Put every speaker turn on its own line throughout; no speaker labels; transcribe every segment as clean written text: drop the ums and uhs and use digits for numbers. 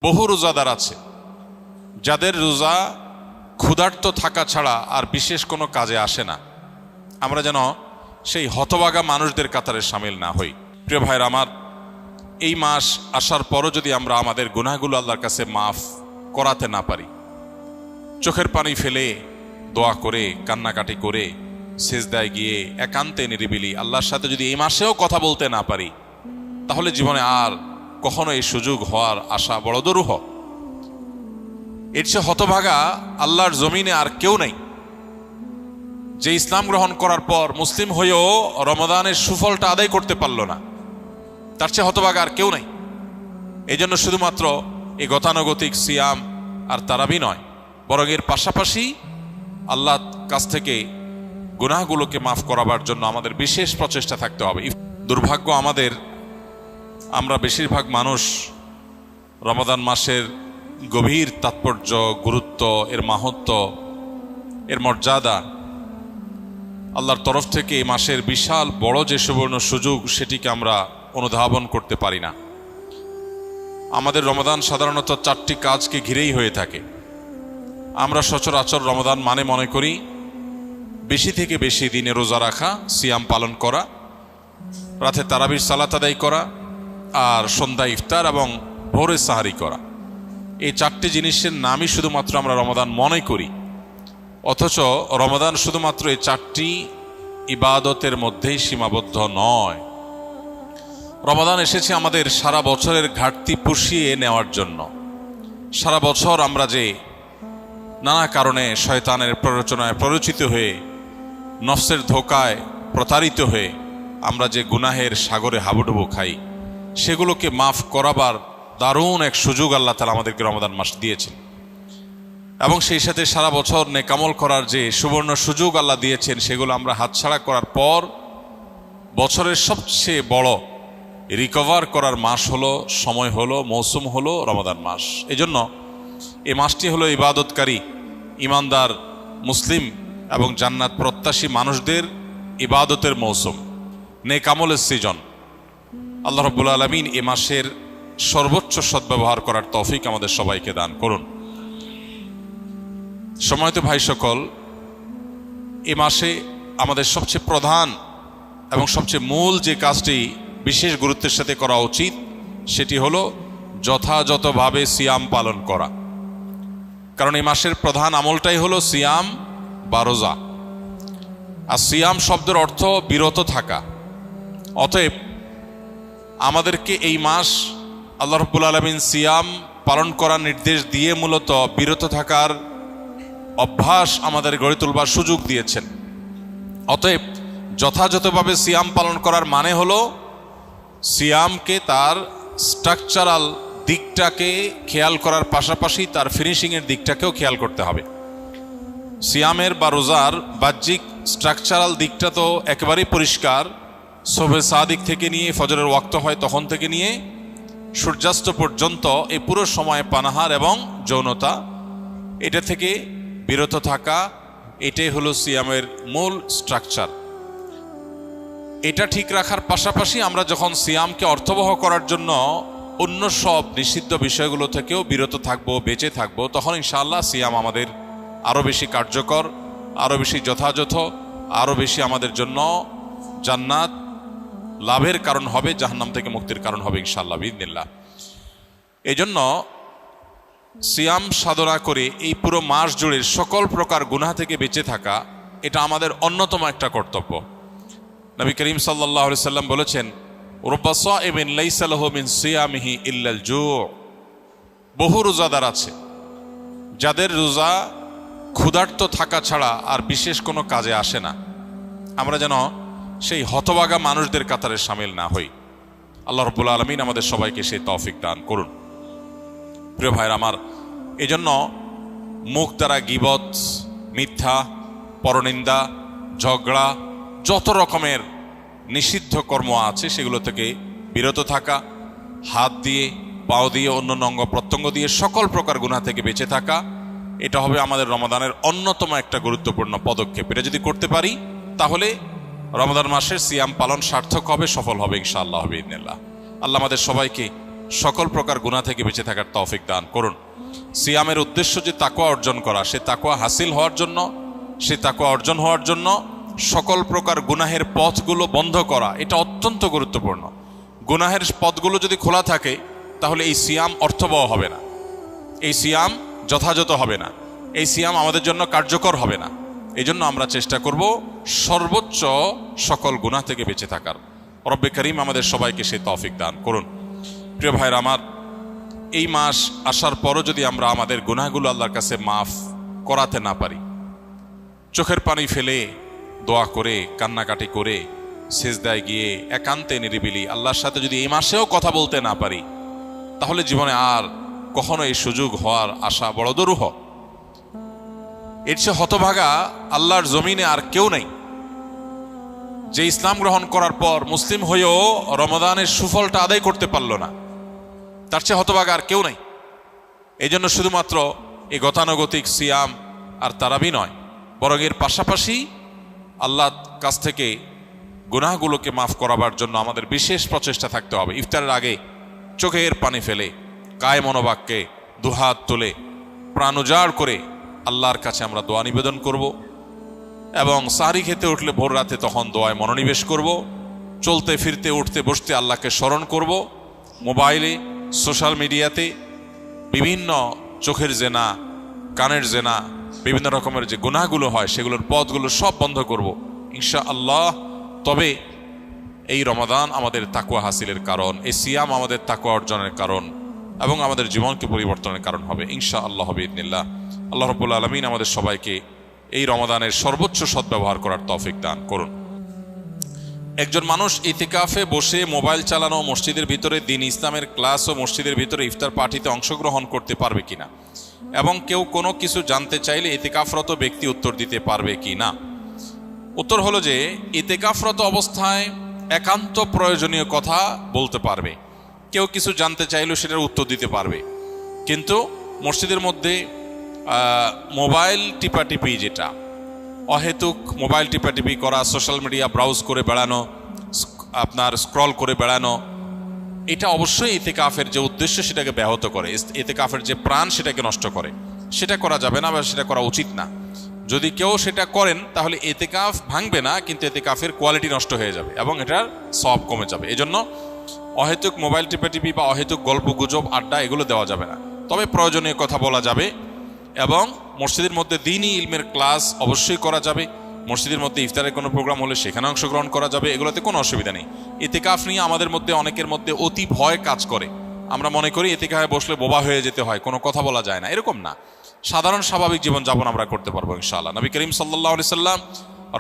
বহু রোজাদার আছে যাদের রোজা ক্ষুধার্ত থাকা ছাড়া আর বিশেষ কোনো কাজে আসে না। আমরা যেন সেই হতভাগা মানুষদের কাতারে সামিল না হই। প্রিয় ভাইরা আমার, এই মাস আসার পরও যদি আমরা আমাদের গুনাহগুলো আল্লাহর কাছে মাফ করাতে না পারি, চোখের পানি ফেলে দোয়া করে কান্নাকাটি করে সিজদায় গিয়ে একান্তে নিরিবিলি আল্লাহর সাথে যদি এই মাসেও কথা বলতে না পারি, তাহলে জীবনে আর কখনো এই সুযোগ হওয়ার আশা বড় দুরূহ। এর চেয়ে হতভাগা আল্লাহর জমিনে আর কেউ নেই যে ইসলাম গ্রহণ করার পর মুসলিম হয়েও রমাদানের সুফলটা আদায় করতে পারল না। তার চেয়ে হতভাগা আর কেউ নেই। এই জন্য শুধুমাত্র এই গতানুগতিক সিয়াম আর তারাবি নয়, বরং এর পাশাপাশি আল্লাহর কাছ থেকে গুনাহগুলোকে মাফ করাবার জন্য আমাদের বিশেষ প্রচেষ্টা থাকতে হবে। দুর্ভাগ্য আমাদের, আমরা বেশিরভাগ মানুষ রমাদান মাসের গভীর তাৎপর্য, গুরুত্ব, এর মাহাত্ম্য, এর মর্যাদা, আল্লাহর তরফ থেকে এই মাসের বিশাল বড় যে সুবর্ণ সুযোগ, সেটিকে আমরা অনুধাবন করতে পারি না। আমাদের রমাদান সাধারণত 4টি কাজকে ঘিরেই হয়ে থাকে। আমরা সচরাচর রমাদান মানে মনে করি বেশি থেকে বেশি দিনে রোজা রাখা, সিয়াম পালন করা, রাতে তারাবির সালাত আদায় করা, আর সন্ধ্যা ইফতার এবং ভোরে সাহারি করা। এই 4টি জিনিসের নামই শুধুমাত্র আমরা রমাদান মনে করি, অথচ রমাদান শুধুমাত্র এই 4টি ইবাদতের মধ্যেই সীমাবদ্ধ নয়। রমাদান এসেছে আমাদের সারা বছরের ঘাটতি পুষিয়ে নেওয়ার জন্য। সারা বছর আমরা যে নানা কারণে শয়তানের প্ররোচনায় প্ররোচিত হয়ে, নফসের ধোকায় প্রতারিত হয়ে আমরা যে গুনাহের সাগরে হাবুডুবু খাই, সেগুলোকে মাফ করাবার দারুণ এক সুযোগ আল্লাহ তাআলা আমাদেরকে রমাদান মাস দিয়েছেন। এবং সেই সাথে সারা বছর নেকামল করার যে সুবর্ণ সুযোগ আল্লাহ দিয়েছেন, সেগুলো আমরা হাতছাড়া করার পর বছরের সবচেয়ে বড় রিকভার করার মাস হলো, সময় হলো, মৌসুম হলো রমাদান মাস। এজন্য এই মাসটি হলো ইবাদতকারী, ইমানদার, মুসলিম এবং জান্নাত প্রত্যাশী মানুষদের ইবাদতের মৌসুম, নেকামলের সিজন। আল্লাহ রাব্বুল আলামিন এই মাসের সর্বোচ্চ সদ্ব্যবহার করার তৌফিক আমাদের সবাইকে দান করুন। সম্মানিত ভাই সকল, এ মাসে আমাদের সবচেয়ে প্রধান এবং সবচেয়ে মূল যে কাজটি বিশেষ গুরুত্বের সাথে করা উচিত, সেটি হলো যথাযথভাবে সিয়াম পালন করা। কারণ এই মাসের প্রধান আমলটাই হলো সিয়াম বা রোজা। আর সিয়াম শব্দের অর্থ বিরত থাকা। অতএব আমাদেরকে এই মাস আল্লাহ রাব্বুল আলামিন সিয়াম পালন করার নির্দেশ দিয়ে মূলত বিরত থাকার অভ্যাস আমাদের গড়ে তুলবার সুযোগ দিয়েছেন। অতএব যথাযথভাবে সিয়াম পালন করার মানে হলো সিয়ামকে তার স্ট্রাকচারাল দিকটাকে খেয়াল করার পাশাপাশি তার ফিনিশিংয়ের দিকটাকেও খেয়াল করতে হবে। সিয়ামের বা রোজার বাহ্যিক স্ট্রাকচারাল দিকটা তো একেবারেই পরিষ্কার। শবে সাদিক থেকে নিয়ে ফজরের ওয়াক্ত হয় তখন থেকে নিয়ে সূর্যাস্ত পর্যন্ত এই পুরো সময় পানাহার এবং যৌনতা, এটা থেকে বিরত থাকা, এটাই হলো সিয়ামের মূল স্ট্রাকচার। এটা ঠিক রাখার পাশাপাশি আমরা যখন সিয়ামকে অর্থবহ করার জন্য অন্য সব নিষিদ্ধ বিষয়গুলো থেকেও বিরত থাকবো, বেঁচে থাকবো, তখন ইনশাআল্লাহ সিয়াম আমাদের আরও বেশি কার্যকর, আরও বেশি যথাযথ, আরও বেশি আমাদের জন্য জান্নাত লাভের কারণ হবে, জাহান্নাম থেকে মুক্তির কারণ হবে ইনশাআল্লাহ বিইذনিল্লাহ। এই জন্য সিয়াম সাধনা করে এই পুরো মাস জুড়ে সকল প্রকার গুনাহ থেকে বেঁচে থাকা, এটা আমাদের অন্যতম একটা কর্তব্য। নবী করিম সাল্লাল্লাহু আলাইহি সাল্লাম বলেছেন, রুব্বা সাইমিন লাইসা লাহু মিন সিয়ামিহি ইল্লাল জু'। বহু রোজাদার আছে যাদের রোজা ক্ষুধার্ত থাকা ছাড়া আর বিশেষ কোনো কাজে আসে না। আমরা যেন সেই হতভাগা মানুষদের কাতারে সামিল না হই। আল্লাহ রাব্বুল আলামিন আমাদের সবাইকে সেই তৌফিক দান করুন। প্রিয় ভাইরা আমার, এজন্য মুখ দ্বারা গীবত, মিথ্যা, পরনিন্দা, ঝগড়া, যত রকমের নিষিদ্ধ কর্ম আছে সেগুলো থেকে বিরত থাকা, হাত দিয়ে, পাও দিয়ে, অন্য অঙ্গ প্রত্যঙ্গ দিয়ে সকল প্রকার গুনাহ থেকে বেঁচে থাকা, এটা হবে আমাদের রমাদানের অন্যতম একটা গুরুত্বপূর্ণ পদক্ষেপ। এটা যদি করতে পারি তাহলে রমাদান মাসের সিয়াম পালন সার্থক হবে, সফল হবে ইনশাআল্লাহ বিইذনিল্লাহ। আল্লাহ আমাদের সবাইকে সকল প্রকার গুনাহ থেকে বেঁচে থাকার তৌফিক দান করুন। সিয়ামের উদ্দেশ্য যে তাকওয়া অর্জন করা, সে তাকওয়া হাসিল হওয়ার জন্য, সে তাকওয়া অর্জন হওয়ার জন্য সকল প্রকার গুনাহের পথগুলো বন্ধ করা, এটা অত্যন্ত গুরুত্বপূর্ণ। গুনাহের পথগুলো যদি খোলা থাকে তাহলে এই সিয়াম অর্থবহ হবে না, এই সিয়াম যথাযথ হবে না, এই সিয়াম আমাদের জন্য কার্যকর হবে না। এই জন্য আমরা চেষ্টা করব সর্বোচ্চ সকল গুনাহ থেকে বেঁচে থাকার। রব্বে করিম আমাদের সবাইকে সেই তৌফিক দান করুন। প্রিয় ভাইরা আমার, এই মাস আসার পরও যদি আমরা আমাদের গুনাহগুলো আল্লাহর কাছে মাফ করাতে না পারি, চোখের পানি ফেলে দোয়া করে কান্নাকাটি করে সিজদায় গিয়ে একান্তে নিরিবিলি আল্লাহর সাথে যদি এই মাসেও কথা বলতে না পারি, তাহলে জীবনে আর কখনো এই সুযোগ হওয়ার আশা বড় দুরূহ। এর চেয়ে হতভাগা আল্লাহর জমিনে আর কেউ নেই যে ইসলাম গ্রহণ করার পর মুসলিম হয়েও রমাদানের সুফলটা আদায় করতে পারল না। তার চেয়ে হতভাগা আর কেউ নেই। এই জন্য শুধুমাত্র এই গতানুগতিক সিয়াম আর তারাবি নয়, বরং এর পাশাপাশি আল্লাহর কাছ থেকে গুনাহগুলোকে মাফ করাবার জন্য আমাদের বিশেষ প্রচেষ্টা থাকতে হবে। ইফতারের আগে চোখের পানি ফেলে কায় মনোবাক্যে দুহাত তুলে প্রাণ উজাড় করে আল্লাহর কাছে আমরা দোয়া নিবেদন করব, এবং সাহরি খেতে উঠলে ভোর রাতে তখন দোয়ায় মনোনিবেশ করব, চলতে ফিরতে উঠতে বসতে আল্লাহকে স্মরণ করব। মোবাইলে সোশ্যাল মিডিয়াতে বিভিন্ন চোখের জেনা, কানের জেনা, বিভিন্ন রকমের যে গুনাহগুলো হয় সেগুলোর পথগুলো সব বন্ধ করব ইনশাআল্লাহ। তবে এই রমাদান আমাদের তাকওয়া হাসিলের কারণ, এই সিয়াম আমাদের তাকওয়া অর্জনের কারণ এবং আমাদের জীবনকে পরিবর্তনের কারণ হবে ইনশাআল্লাহ বিইذنিল্লাহ। আল্লাহ রাব্বুল আলামিন আমাদের সবাইকে এই রমাদানের সর্বোচ্চ সদ্ব্যবহার করার তৌফিক দান করুন। একজন মানুষ ইতিকাফে বসে মোবাইল চালানো, মসজিদের ভিতরে দ্বীন ইসলামের ক্লাস ও মসজিদের ভিতরে ইফতার পার্টিতে অংশগ্রহণ করতে পারবে কিনা, এবং কেউ কোনো কিছু জানতে চাইলে ইতিকাফরত ব্যক্তি উত্তর দিতে পারবে কিনা? উত্তর হলো যে ইতিকাফরত অবস্থায় একান্ত প্রয়োজনীয় কথা বলতে পারবে। কেউ কিছু জানতে চাইলেও সেটার উত্তর দিতে পারবে, কিন্তু মসজিদের মধ্যে মোবাইল টিপাটিপি, যেটা অহেতুক মোবাইল টিপাটিপি করা, সোশ্যাল মিডিয়া ব্রাউজ করে বেড়ানো, আপনার স্ক্রল করে বেড়ানো, এটা অবশ্যই ইতিকাফের যে উদ্দেশ্য সেটাকে ব্যাহত করে, ইতিকাফের যে প্রাণ সেটাকে নষ্ট করে। সেটা করা যাবে না বা সেটা করা উচিত না। যদি কেউ সেটা করেন তাহলে ইতিকাফ ভাঙবে না, কিন্তু ইতিকাফের কোয়ালিটি নষ্ট হয়ে যাবে এবং এটার সওয়াব কমে যাবে। এজন্য অহেতুক মোবাইল টিপাটিপি বা অহেতুক গল্প গুজব আড্ডা এগুলো দেওয়া যাবে না। তবে প্রয়োজনীয় কথা বলা যাবে, এবং মসজিদের মধ্যে দ্বীনি ইলমের ক্লাস অবশ্যই করা যাবে। মসজিদের মধ্যে ইফতারের কোনো প্রোগ্রাম হলে সেখানে অংশগ্রহণ করা যাবে, এগুলোতে কোনো অসুবিধা নেই। ইতিকাফ নিয়ে আমাদের মধ্যে অনেকের মধ্যে অতি ভয় কাজ করে। আমরা মনে করি ইতিকাফে বসলে বোবা হয়ে যেতে হয়, কোনো কথা বলা যায় না। এরকম না, সাধারণ স্বাভাবিক জীবনযাপন আমরা করতে পারবো ইনশাআল্লাহ। নবী করিম সাল্লাল্লাহু আলাইহি সাল্লাম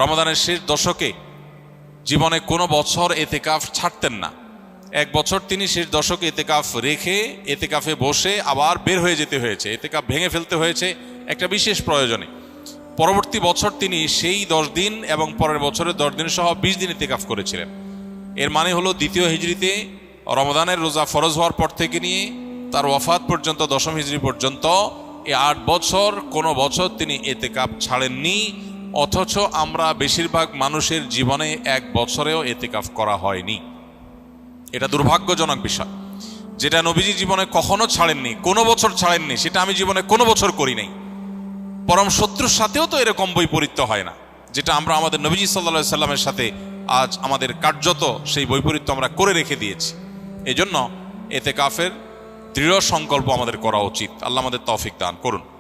রমাদানের শেষ দশকে জীবনে কোনো বছর ইতিকাফ ছাড়তেন না। এক বছর তিনি শেষ দশকে ইতিকাফ রেখে ইতিকাফে বসে আবার বের হয়ে যেতে হয়েছে, ইতিকাফ ভেঙে ফেলতে হয়েছে একটা বিশেষ প্রয়োজনে। পরবর্তী বছর তিনি সেই 10 দিন এবং পরের বছরের 10 দিন সহ 20 দিন ইতিকাফ করেছিলেন। এর মানে হলো দ্বিতীয় হিজরিতে রমাদানের রোজা ফরজ হওয়ার পর থেকে নিয়ে তার ওয়াফাত পর্যন্ত 10ম হিজরি পর্যন্ত এই 8 বছর কোনো বছর তিনি ইতিকাফ ছাড়েননি। অথচ আমরা বেশিরভাগ মানুষের জীবনে 1 বছরেও ইতিকাফ করা হয়নি। এটা দুর্ভাগ্যজনক বিষয়। যেটা নবীজি জীবনে কখনো ছাড়েননি, কোনো বছর ছাড়েননি, সেটা আমি জীবনে কোনো বছর করি নাই। পরম শত্রুর সাথেও তো এরকম বৈপরীত্য হয় না, যেটা আমরা আমাদের নবীজি সাল্লাল্লাহু আলাইহি সাল্লামের সাথে আজ আমাদের কার্যত সেই বৈপরীত্য আমরা করে রেখে দিয়েছি। এজন্য ইতিকাফের দৃঢ় সংকল্প আমাদের করা উচিত। আল্লাহ আমাদের তৌফিক দান করুন।